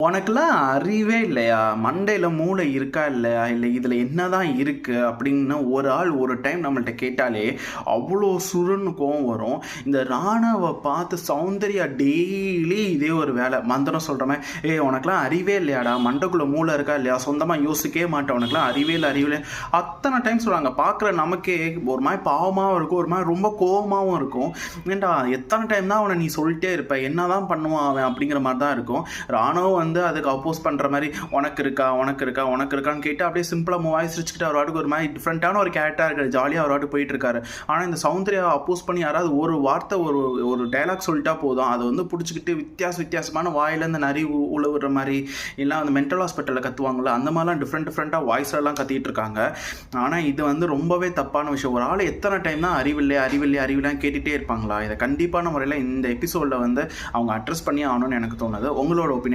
உனக்கெல்லாம் அறிவே இல்லையா? மண்டையில மூளை இருக்கா இல்லையா? இல்லை இதில் என்னதான் இருக்கு அப்படின்னு ஒரு ஆள் ஒரு டைம் நம்மள்ட்ட கேட்டாலே அவ்வளோ சுருன்னு கோவம் வரும். இந்த ராணாவை பார்த்து சௌந்தர்யா டெய்லி இதே ஒரு வேலை மந்திரம் சொல்கிற மாதிரி, உனக்கெல்லாம் அறிவே இல்லையாடா, மண்டைக்குள்ளே மூளை இருக்கா இல்லையா, சொந்தமாக யோசிக்கவே மாட்டேன், உனக்கெல்லாம் அறிவே இல்லை அறிவே இல்லை அத்தனை டைம் சொல்கிறாங்க. பார்க்குற நமக்கே ஒரு மாதிரி பாவமாகவும் இருக்கும், ஒரு மாதிரி ரொம்ப கோவமாகவும் இருக்கும். ஏன்டா எத்தனை டைம் தான் அவனை நீ சொல்லிட்டே இருப்ப, என்ன தான் பண்ணுவான் அவன் அப்படிங்கிற மாதிரி தான் இருக்கும். ராணுவம் அதுக்கு அப்போஸ் பண்ணுற மாதிரி உனக்கு இருக்கா உனக்கு இருக்கா உனக்கு இருக்கான்னு கேட்டு அப்படியே சிம்பிளாக வாய்ஸ் வச்சுக்கிட்டு அவர் வாட்டுக்கு ஒரு மாதிரி டிஃப்ரெண்ட்டான ஒரு கேரக்டராக இருக்காரு, ஜாலியாக அவர் வாட்டு போயிட்டு இருக்காரு. ஆனால் இந்த சௌந்தர்யா அப்போஸ் பண்ணி யாராவது ஒரு வார்த்தை ஒரு டைலாக் சொல்லிட்டா போதும், அதை பிடிச்சிக்கிட்டு வித்தியாசமான வாயிலேருந்து நிறைய உழுவுற மாதிரி இல்லை அந்த மென்டல் ஹாஸ்பிட்டலில் கற்றுவாங்கள அந்த மாதிரிலாம் டிஃப்ரெண்ட்டாக வாய்ஸ்லாம் கத்திட்டு இருக்காங்க. ஆனால் இது ரொம்பவே தப்பான விஷயம். ஒரு ஆள் எத்தனை டைம் தான் அறிவில்லையான்னு கேட்டுகிட்டே இருப்பாங்களா? இதை கண்டிப்பான முறையில் இந்த எபிசோடில் அவங்க அட்ரஸ் பண்ணி ஆகணும்னு எனக்கு தோணுது. உங்களோட ஒப்பீனியன்